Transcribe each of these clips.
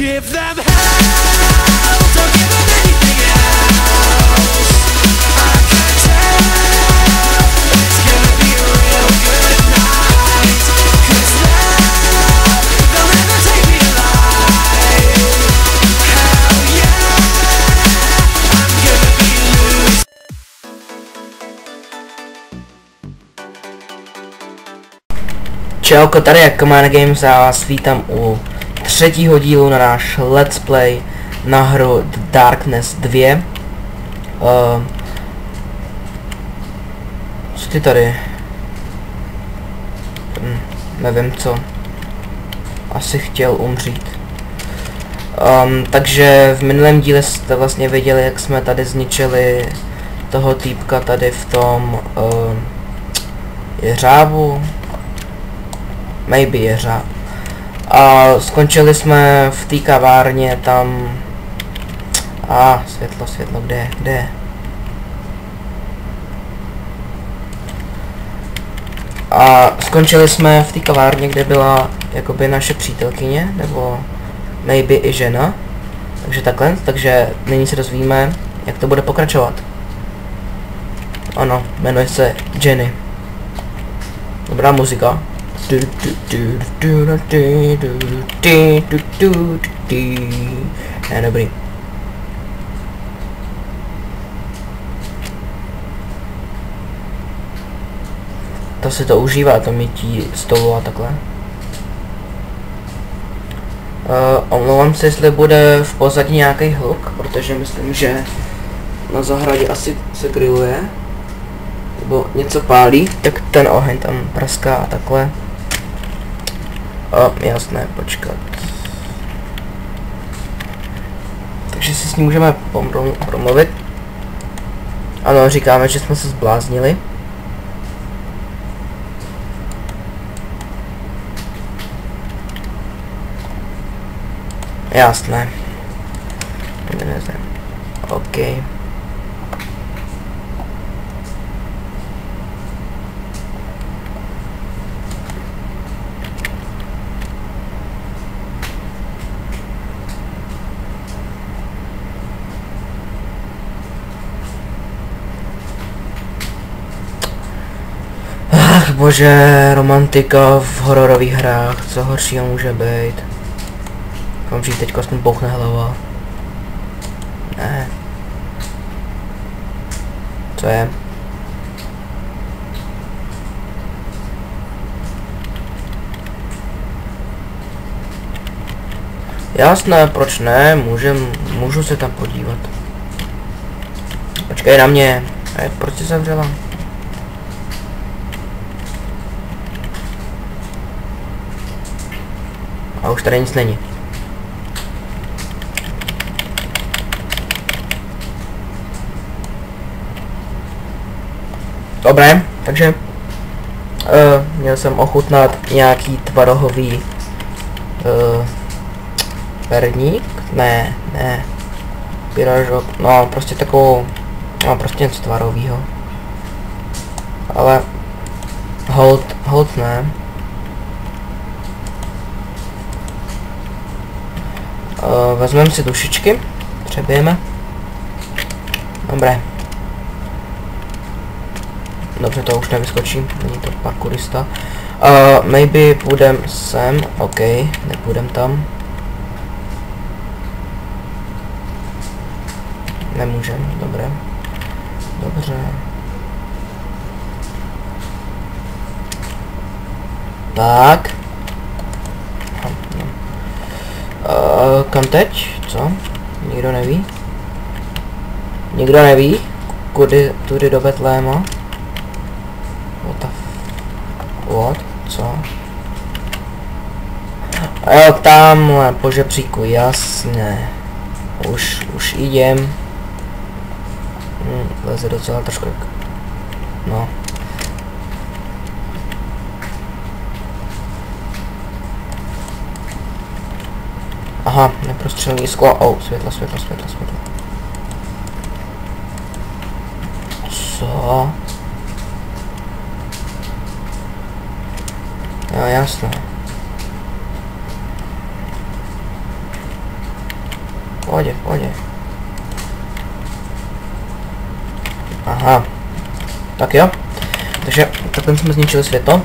Give them hell, don't give them anything else. I can tell it's gonna be a real good night. 'Cause love, they'll never take me alive. Hell yeah, I'm gonna be loose. Čauko, tady je Command Games a vás vítám u třetího dílu na náš let's play na hru The Darkness 2. Co ty tady? Nevím co. Asi chtěl umřít. Takže v minulém díle jste vlastně viděli, jak jsme tady zničili toho týpka tady v tom jeřábu. Maybe jeřáb. A skončili jsme v té kavárně tam. Světlo, kde? A skončili jsme v té kavárně, kde byla jakoby naše přítelkyně, nebo maybe i žena. Takže takhle, takže nyní se dozvíme, jak to bude pokračovat. Ano, jmenuje se Jenny. Dobrá muzika. Ne, dobrý. To si to užívá, to mytí stolu a takhle. Omlouvám se, jestli bude v pozadí nějaký hluk, protože myslím, že na zahradě asi se grilluje. Nebo něco pálí, tak ten oheň tam praská a takhle. Jasné, počkat. Takže si s ním můžeme promluvit. Ano, říkáme, že jsme se zbláznili. Jasné. OK. Bože, romantika v hororových hrách, co horšího může být. Doufám, že teď aspoň bouchne hlava. Ne. Co je? Jasné, proč ne, můžu se tam podívat. Počkej na mě, proč jsi zavřela? A už tady nic není. Dobré, takže měl jsem ochutnat nějaký tvarohový perník, ne, pyražok, no prostě takovou, no prostě něco tvarovýho. Ale hold ne. Vezmeme si dušičky, přebijeme. Dobré. Dobře, to už nevyskočí, není to parkourista. Maybe půjdem sem, OK, nepůjdem tam. Nemůžem, dobré. Dobře. Tak. Kam teď? Co? Nikdo neví? Nikdo neví? Kudy tudy do Betléma? What? Co? A jo, tamhle, po žebříku, jasně. Už jdem. Leze docela trošku. No. Aha, neprostřelný sklo. Světlo. Co? Jo, jasné. pohodě, v pohodě. Aha. Tak jo. Takže takhle jsme zničili světlo.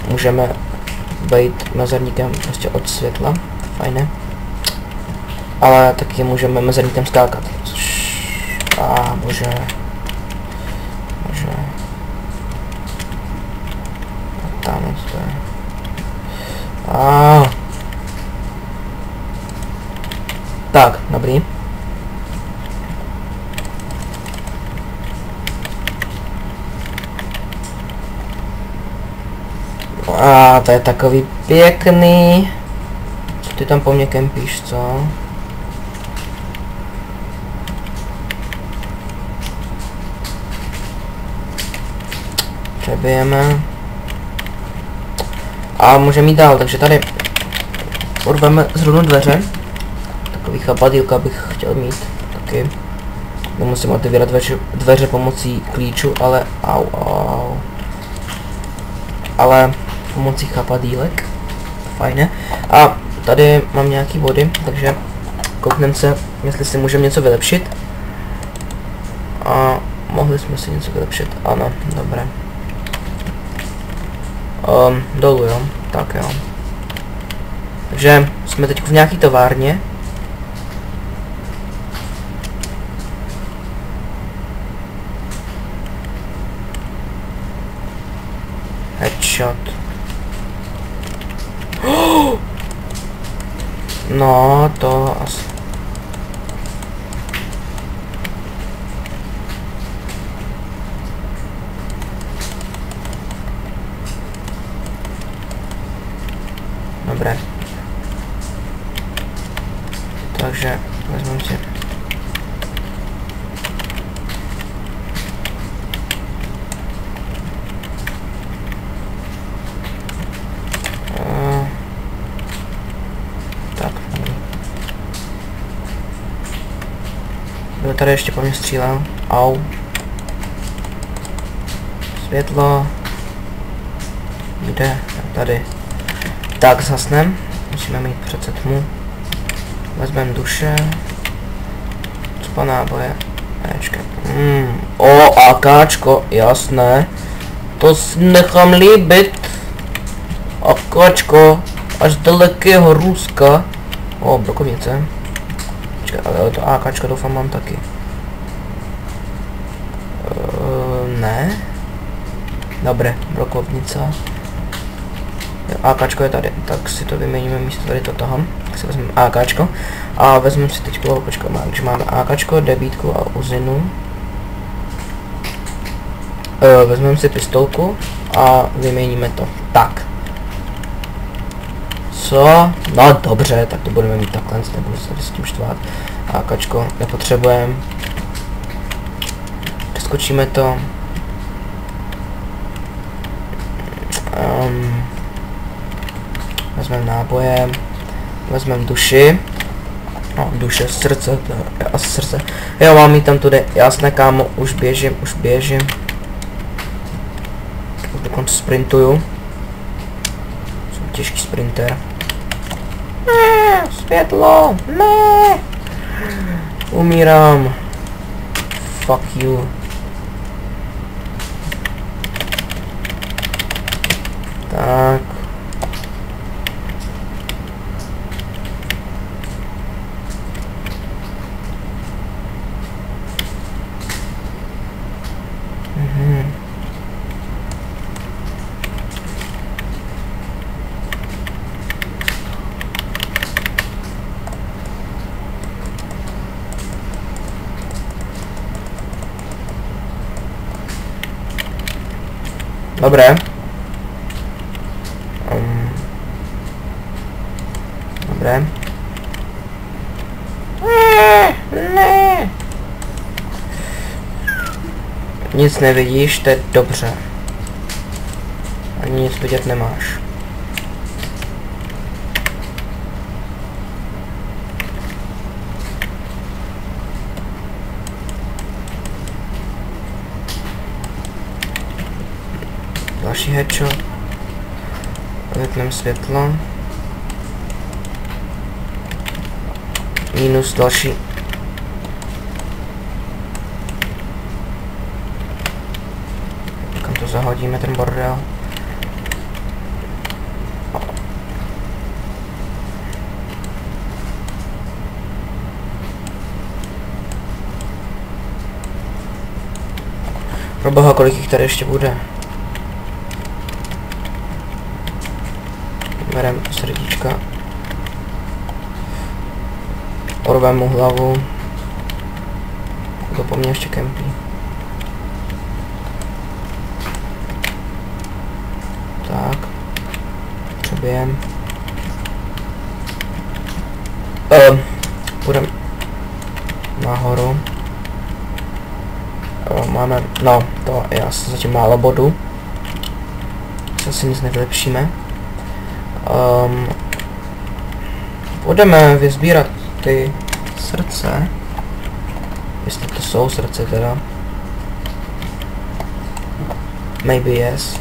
Můžeme být mezerníkem prostě od světla. Fajné. Ale taky můžeme mezerníkem skákat. A může. A tam to je. A. Tak, dobrý. A to je takový pěkný. Co ty tam po mně kempíš, co? Přebijeme. A můžeme jít dál, takže tady urveme zrovna dveře. Takový chapadýlka bych chtěl mít taky. Nemusím otevírat dveře pomocí klíčů, ale au. Ale pomocí chapadýlek. Fajné. A tady mám nějaký body, takže koukneme se, jestli si můžeme něco vylepšit. A mohli jsme si něco vylepšit, ano, dobré. Dolů, jo, tak jo. Takže jsme teď v nějaký továrně. Headshot. No, to asi. Dobré. Takže vezmeme si. Tak. Kdo tady ještě po mně střílel? Au. Světlo. Kde? Tady. Tak, zhasnem. Musíme mít přece tmu. Vezmeme duše. Co náboje? O, AKčko, jasné. To si nechám líbit. AKčko. Až z dalekého Ruska. O, brokovnice. Počkej, ale to AKčko doufám mám taky. Ne. Dobré, brokovnice. AKčko je tady, tak si to vyměníme místo tady toho. Tak si vezmeme AKčko. A vezmeme si teď když máme AKčko, debítku a uzinu. Vezmeme si pistolku a vyměníme to. Tak. Co? No dobře, tak to budeme mít takhle, nebudu se tady s tím štvát. AKčko nepotřebujeme. Přeskočíme to. Vezmeme náboje, vezmeme duši. No, duše, srdce, to je asi srdce. Jo, mám jít tam tudy, jasné kámo, už běžím. Dokonce sprintuju. Jsem těžký sprinter. Ne, světlo, ne. Umírám. Fuck you. Tak. Dobré. Dobré. Ne. Nic nevidíš, to je dobře. Ani nic vidět nemáš. Další headshot. Vypneme světlo. Minus další zahodíme ten bordel. Proboha, kolik jich tady ještě bude? Berem srdíčka. Orvem mu hlavu. To po mně ještě kempí. Tak. Přebijem. Půjdem nahoru. Máme, no, to je asi zatím málo bodů. Asi nic nevylepšíme. Budeme vysbírat ty srdce. Jestli to jsou srdce teda. Maybe yes.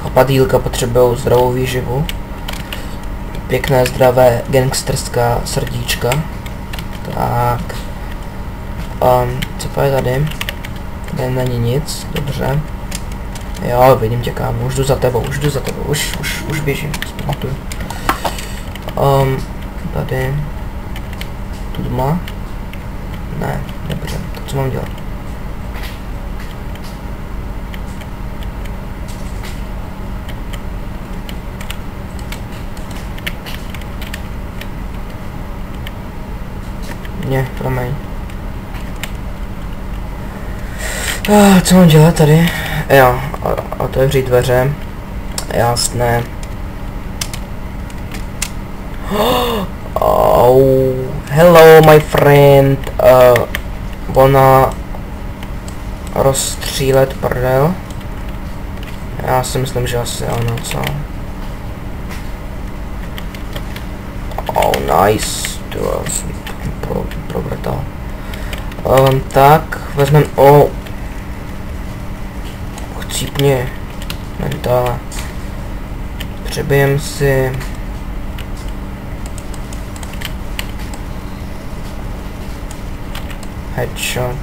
Chapadýlka potřebují zdravou výživu. Pěkné, zdravé, gangsterská srdíčka. Tak. Co je tady? Tady není nic, dobře. Jo, vidím tě, kámo, už jdu za tebou, už běžím, zpamatuju. Tady. Tu dma. Ne, dobře, tak co mám dělat? Ne, promiň. Co mám dělat tady? Jo, otevřít dveře. Jasné. Oh, hello my friend. Ona rozstřílet prdel. Já si myslím, že asi ano, co? Oh, nice. To jsem provrtal. Tak, vezmeme, chcípně mentále. Přebijem si headshot.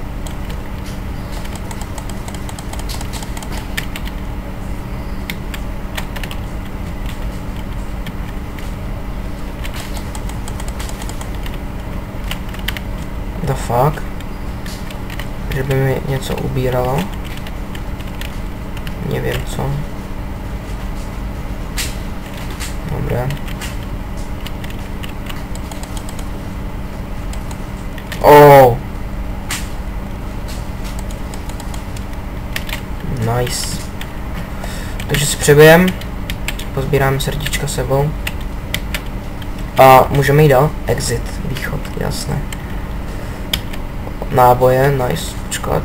The fuck? Že by mi něco ubíralo? Nevím co. Dobré. Oh. Nice. Takže si přebijem. Pozbíráme srdíčka sebou. A můžeme jít dál. Exit, východ, jasné. Náboje, nice, počkat.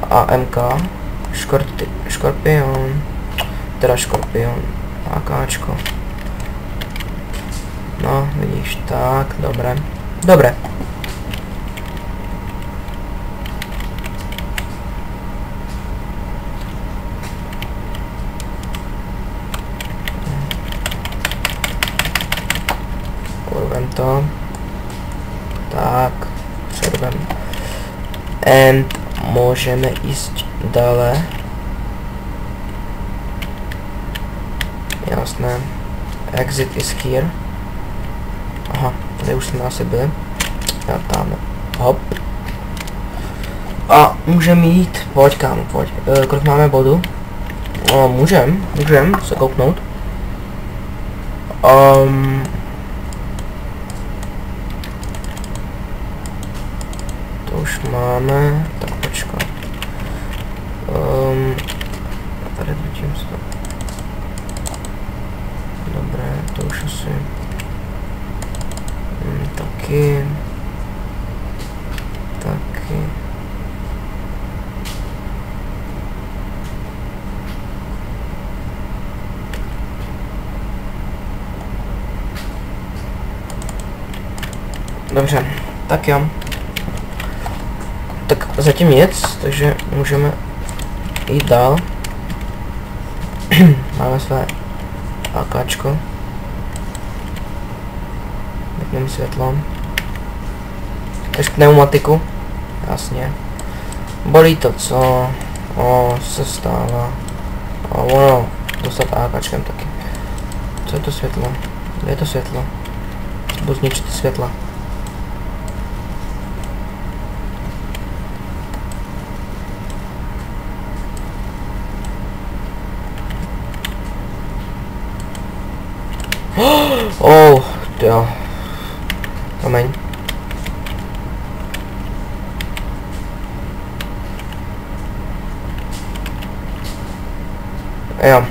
AMK. Škorpion. Teda škorpion. AKčko. No, vidíš, tak, dobré. Dobré. Urvem to. Tak, předvem. And můžeme jít dále. Jasné. Exit is here. Aha, tady už jsme asi byli. Já tam. Hop. A můžeme jít. Pojď, kámo, pojď. Kolik máme bodů? Můžem se kouknout. To už máme. Tak počkat. Tady vidím se to. Dobré, to už asi. Taky. Dobře, tak jo. Tak zatím nic, takže můžeme jít dál. Máme své AKčko. Vypneme světlo. Ještě pneumatiku. Jasně. Bolí to, co? O, se stává. A ono, dostat AKčkem taky. Co je to světlo? Kde je to světlo? Budu zničit ty světla. Oh, jo. Promiň. Jo,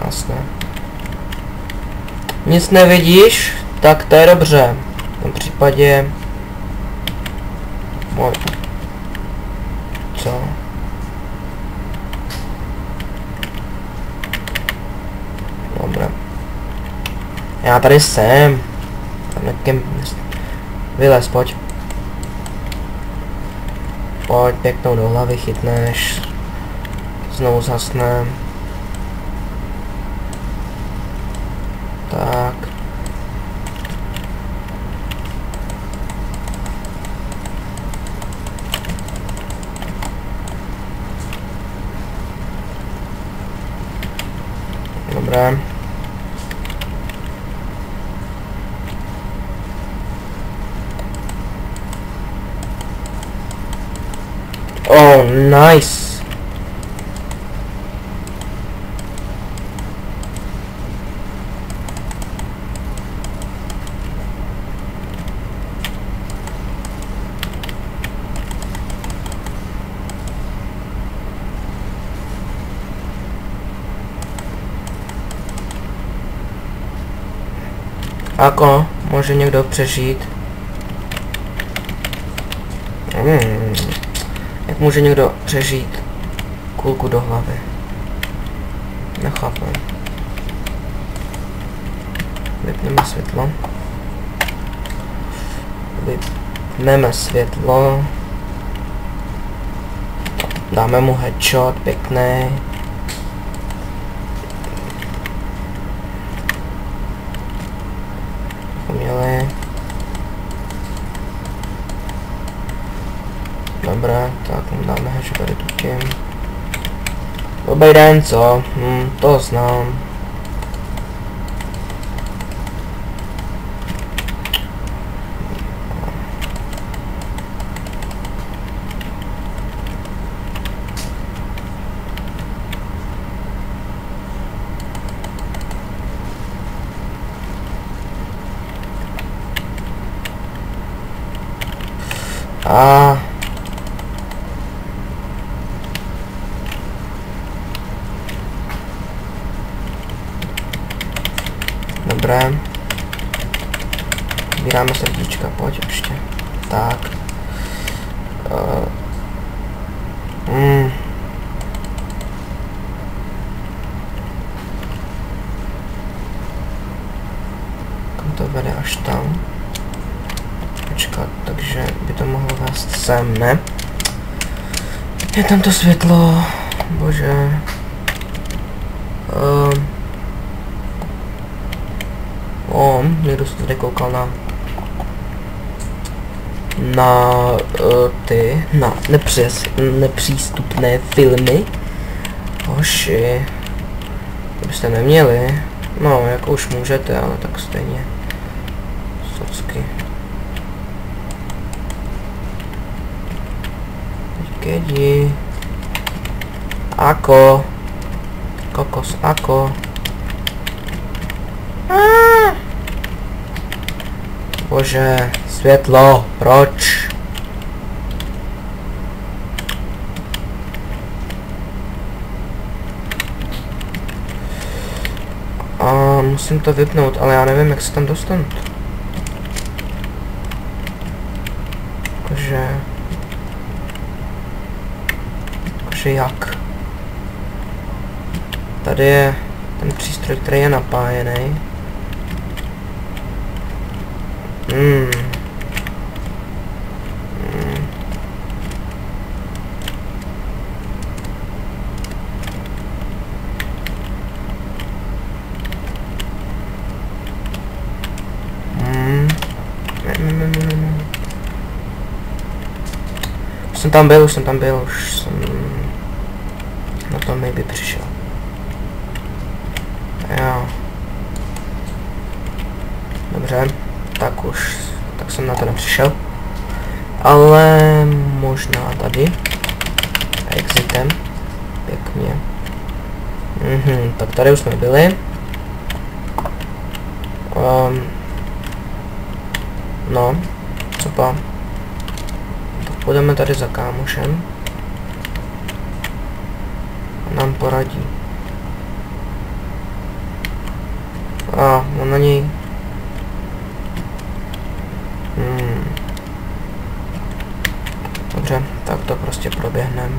jasné. Nic nevidíš? Tak to je dobře. V tom případě... Co? Dobré. Já tady jsem. Tam někým... Vylez, pojď. Pojď pěknou do hlavy chytneš. Znovu zhasne. Tak. Dobré. Oh, nice. Ako může někdo přežít? Jak může někdo přežít kulku do hlavy? Nechápu. Vypneme světlo. Vypneme světlo. Dáme mu headshot pěkný. Měli. Dobré, tak mu dáme headshot tady tutím. Dobrý den, co? To znám. A dobré. Sbíráme srdíčka, pojď ještě. Tak. Kam to vede až tam? Počkat, takže by to mohlo vést sem, ne? Je tam to světlo, bože. Někdo se tady koukal na nepřístupné filmy. Hoši, to byste neměli. No, jako už můžete, ale tak stejně. Socky. Kedi. Ako. Kokos, ako. Bože, světlo, proč? A musím to vypnout, ale já nevím, jak se tam dostanu. Jakože jak? Tady je ten přístroj, který je napájený. Už jsem tam byl, už jsem... mi by přišel. Jo. Dobře, tak jsem na to nepřišel. Ale možná tady. Exitem. Pěkně. Tak tady už jsme byli. No, co pa? Tak půjdeme tady za kámošem. A nám poradí. On na něj. Dobře, tak to prostě proběhneme.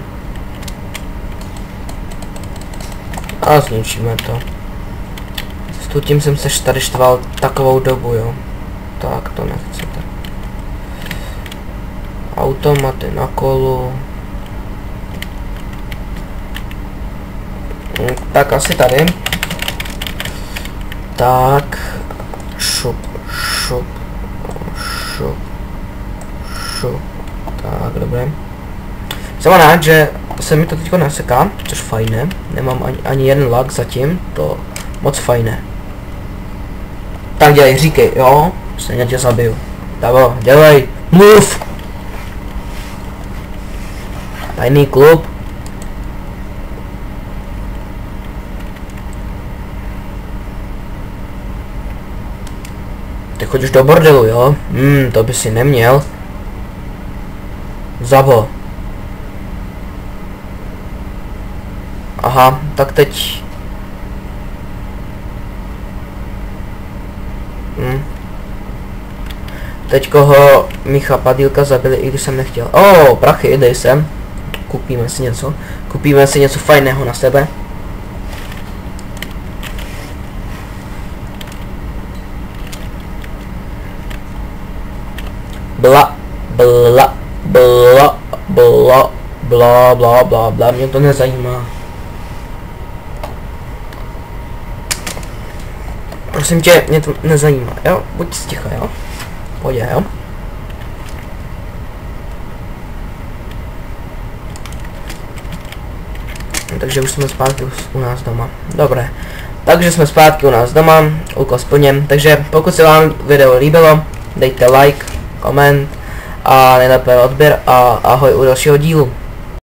A zničíme to. S tím jsem se tady štval takovou dobu, jo. Tak to nechcete. Automaty na kolu. Tak asi tady. Tak. Šup. Tak, dobré. Jsem rád, že se mi to teďko neseká, což fajné. Nemám ani jeden lag zatím, to moc fajné. Tak dělej, říkej, jo? Stejně tě zabiju. Davo, dělej, move! Tajný klub. Ty chodíš do bordelu, jo? To by si neměl. Zabo. Aha, tak teď. Teďko ho Micha Padýlka zabili, i když jsem nechtěl. Prachy, dej sem. Kupíme si něco. Kupíme si něco fajného na sebe. Bla, mě to nezajímá. Prosím tě, mě to nezajímá, jo? Buď sticha, jo? Pojď, jo? Takže už jsme zpátky u nás doma. Dobré. Takže jsme zpátky u nás doma, úkol splněn. Takže pokud se vám video líbilo, dejte like, koment a nejlépe odběr a ahoj u dalšího dílu.